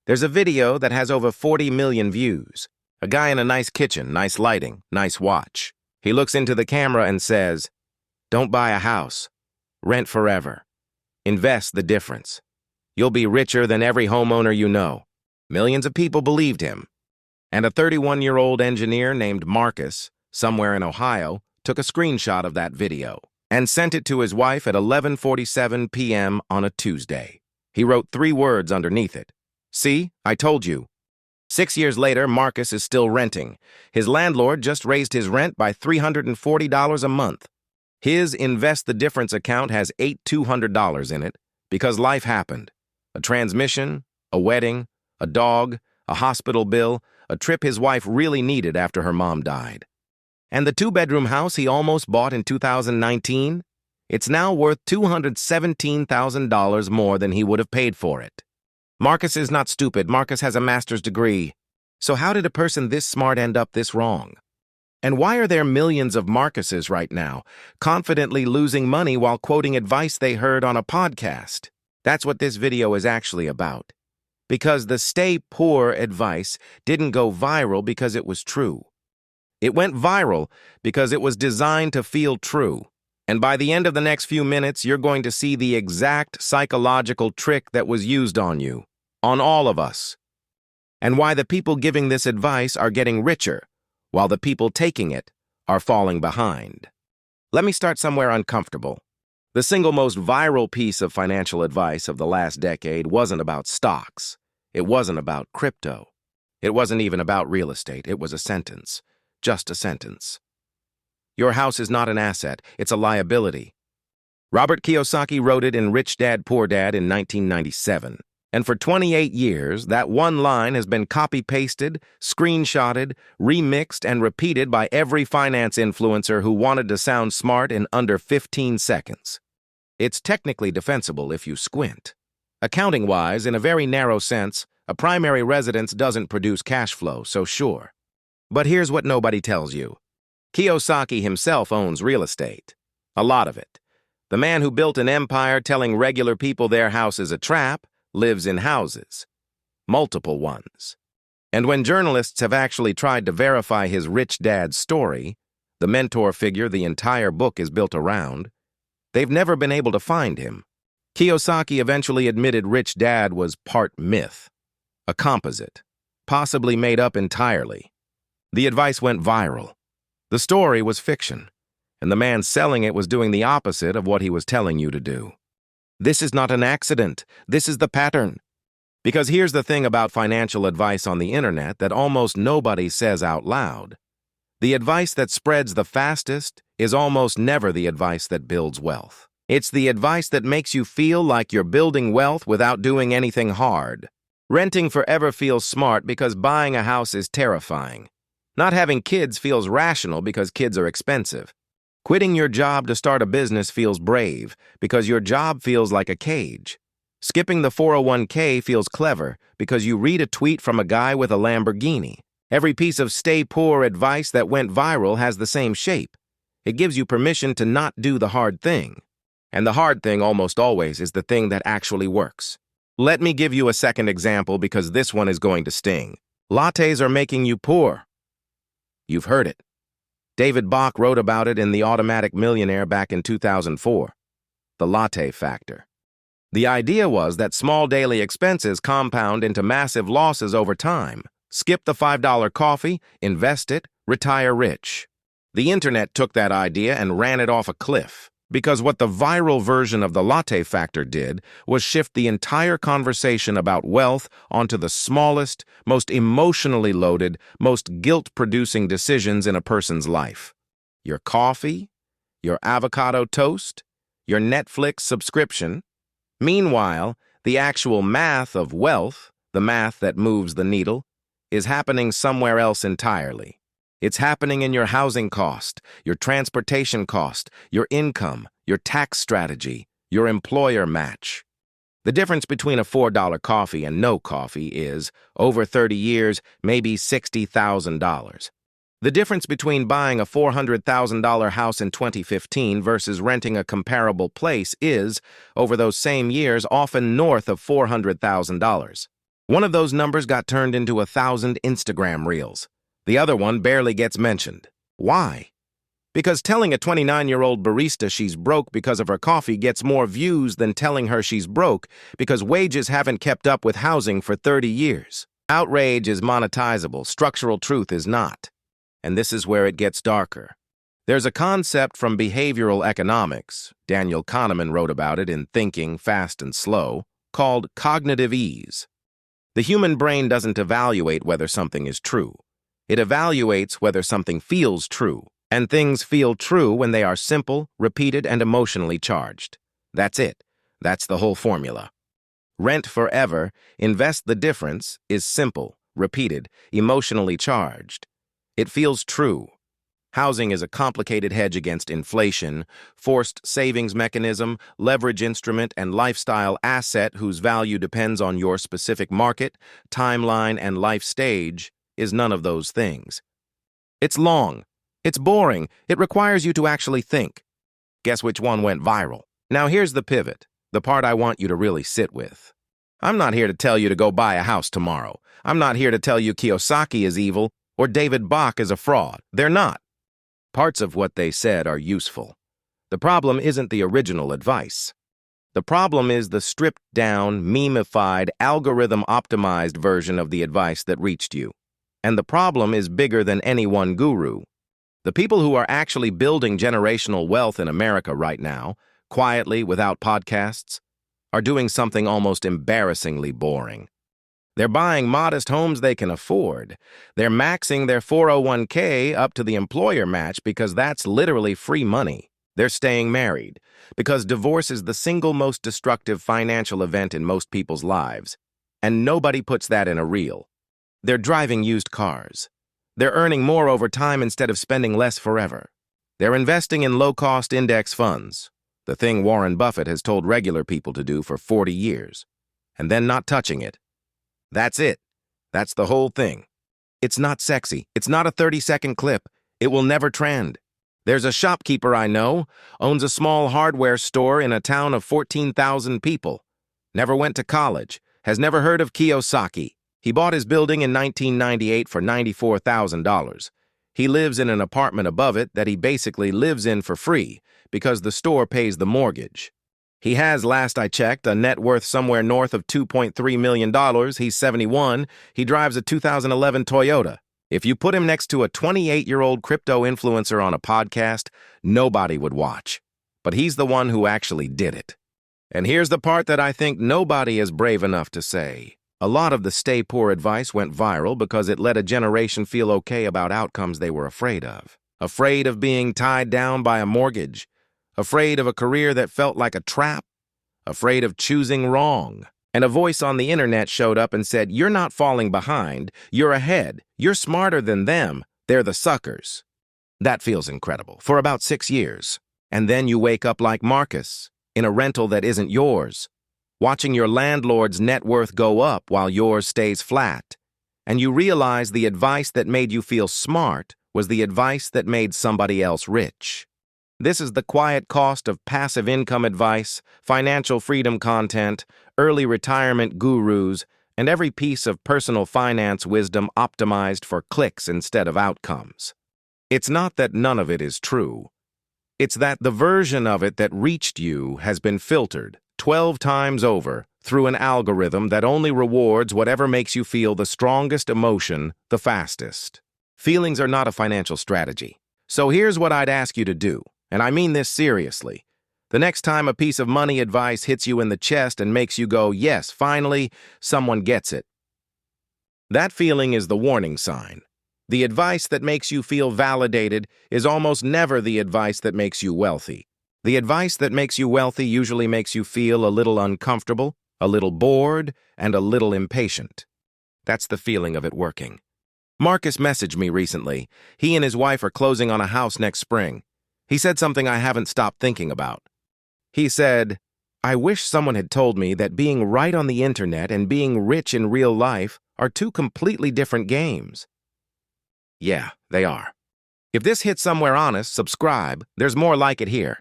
There's a video that has over 40 million views. A guy in a nice kitchen, nice lighting, nice watch. He looks into the camera and says, "Don't buy a house. Rent forever. Invest the difference. You'll be richer than every homeowner you know." Millions of people believed him. And a 31-year-old engineer named Marcus, somewhere in Ohio, took a screenshot of that video and sent it to his wife at 11:47 p.m. on a Tuesday. He wrote 3 words underneath it. "See, I told you." 6 years later, Marcus is still renting. His landlord just raised his rent by $340 a month. His Invest the Difference account has $8,200 in it because life happened. A transmission, a wedding, a dog, a hospital bill, a trip his wife really needed after her mom died. And the 2-bedroom house he almost bought in 2019? It's now worth $217,000 more than he would have paid for it. Marcus is not stupid. Marcus has a master's degree. So how did a person this smart end up this wrong? And why are there millions of Marcuses right now, confidently losing money while quoting advice they heard on a podcast? That's what this video is actually about. Because the stay poor advice didn't go viral because it was true. It went viral because it was designed to feel true. And by the end of the next few minutes, you're going to see the exact psychological trick that was used on you, on all of us, and why the people giving this advice are getting richer, while the people taking it are falling behind. Let me start somewhere uncomfortable. The single most viral piece of financial advice of the last decade wasn't about stocks. It wasn't about crypto. It wasn't even about real estate. It was a sentence. Just a sentence. "Your house is not an asset, it's a liability." Robert Kiyosaki wrote it in Rich Dad, Poor Dad in 1997. And for 28 years, that one line has been copy-pasted, screenshotted, remixed, and repeated by every finance influencer who wanted to sound smart in under 15 seconds. It's technically defensible if you squint. Accounting-wise, in a very narrow sense, a primary residence doesn't produce cash flow, so sure. But here's what nobody tells you. Kiyosaki himself owns real estate. A lot of it. The man who built an empire telling regular people their house is a trap lives in houses. Multiple ones. And when journalists have actually tried to verify his rich dad's story, the mentor figure the entire book is built around, they've never been able to find him. Kiyosaki eventually admitted Rich Dad was part myth, a composite, possibly made up entirely. The advice went viral. The story was fiction, and the man selling it was doing the opposite of what he was telling you to do. This is not an accident. This is the pattern. Because here's the thing about financial advice on the internet that almost nobody says out loud. The advice that spreads the fastest is almost never the advice that builds wealth. It's the advice that makes you feel like you're building wealth without doing anything hard. Renting forever feels smart because buying a house is terrifying. Not having kids feels rational because kids are expensive. Quitting your job to start a business feels brave because your job feels like a cage. Skipping the 401k feels clever because you read a tweet from a guy with a Lamborghini. Every piece of stay poor advice that went viral has the same shape. It gives you permission to not do the hard thing. And the hard thing almost always is the thing that actually works. Let me give you a second example because this one is going to sting. Lattes are making you poor. You've heard it. David Bach wrote about it in The Automatic Millionaire back in 2004. The latte factor. The idea was that small daily expenses compound into massive losses over time. Skip the $5 coffee, invest it, retire rich. The internet took that idea and ran it off a cliff. Because what the viral version of the latte factor did was shift the entire conversation about wealth onto the smallest, most emotionally loaded, most guilt-producing decisions in a person's life. Your coffee, your avocado toast, your Netflix subscription. Meanwhile, the actual math of wealth, the math that moves the needle, is happening somewhere else entirely. It's happening in your housing cost, your transportation cost, your income, your tax strategy, your employer match. The difference between a $4 coffee and no coffee is, over 30 years, maybe $60,000. The difference between buying a $400,000 house in 2015 versus renting a comparable place is, over those same years, often north of $400,000. One of those numbers got turned into 1,000 Instagram reels. The other one barely gets mentioned. Why? Because telling a 29-year-old barista she's broke because of her coffee gets more views than telling her she's broke because wages haven't kept up with housing for 30 years. Outrage is monetizable, structural truth is not. And this is where it gets darker. There's a concept from behavioral economics, Daniel Kahneman wrote about it in Thinking, Fast and Slow, called cognitive ease. The human brain doesn't evaluate whether something is true. It evaluates whether something feels true, and things feel true when they are simple, repeated, and emotionally charged. That's it. That's the whole formula. Rent forever, invest the difference, is simple, repeated, emotionally charged. It feels true. Housing is a complicated hedge against inflation, forced savings mechanism, leverage instrument, and lifestyle asset whose value depends on your specific market, timeline, and life stage is none of those things. It's long. It's boring. It requires you to actually think. Guess which one went viral? Now here's the pivot, the part I want you to really sit with. I'm not here to tell you to go buy a house tomorrow. I'm not here to tell you Kiyosaki is evil or David Bach is a fraud. They're not. Parts of what they said are useful. The problem isn't the original advice. The problem is the stripped-down, memified, algorithm-optimized version of the advice that reached you. And the problem is bigger than any one guru. The people who are actually building generational wealth in America right now, quietly, without podcasts, are doing something almost embarrassingly boring. They're buying modest homes they can afford. They're maxing their 401k up to the employer match because that's literally free money. They're staying married because divorce is the single most destructive financial event in most people's lives, and nobody puts that in a reel. They're driving used cars. They're earning more over time instead of spending less forever. They're investing in low-cost index funds, the thing Warren Buffett has told regular people to do for 40 years, and then not touching it. That's it. That's the whole thing. It's not sexy. It's not a 30-second clip. It will never trend. There's a shopkeeper I know, owns a small hardware store in a town of 14,000 people. Never went to college, has never heard of Kiyosaki. He bought his building in 1998 for $94,000. He lives in an apartment above it that he basically lives in for free because the store pays the mortgage. He has, last I checked, a net worth somewhere north of $2.3 million. He's 71. He drives a 2011 Toyota. If you put him next to a 28-year-old crypto influencer on a podcast, nobody would watch. But he's the one who actually did it. And here's the part that I think nobody is brave enough to say. A lot of the stay poor advice went viral because it let a generation feel okay about outcomes they were afraid of. Afraid of being tied down by a mortgage. Afraid of a career that felt like a trap, afraid of choosing wrong. And a voice on the internet showed up and said, "You're not falling behind, you're ahead, you're smarter than them, they're the suckers." That feels incredible, for about 6 years. And then you wake up like Marcus, in a rental that isn't yours, watching your landlord's net worth go up while yours stays flat. And you realize the advice that made you feel smart was the advice that made somebody else rich. This is the quiet cost of passive income advice, financial freedom content, early retirement gurus, and every piece of personal finance wisdom optimized for clicks instead of outcomes. It's not that none of it is true. It's that the version of it that reached you has been filtered 12 times over through an algorithm that only rewards whatever makes you feel the strongest emotion the fastest. Feelings are not a financial strategy. So here's what I'd ask you to do. And I mean this seriously. The next time a piece of money advice hits you in the chest and makes you go, "Yes, finally, someone gets it." That feeling is the warning sign. The advice that makes you feel validated is almost never the advice that makes you wealthy. The advice that makes you wealthy usually makes you feel a little uncomfortable, a little bored, and a little impatient. That's the feeling of it working. Marcus messaged me recently. He and his wife are closing on a house next spring. He said something I haven't stopped thinking about. He said, "I wish someone had told me that being right on the internet and being rich in real life are two completely different games." Yeah, they are. If this hit somewhere honest, subscribe. There's more like it here.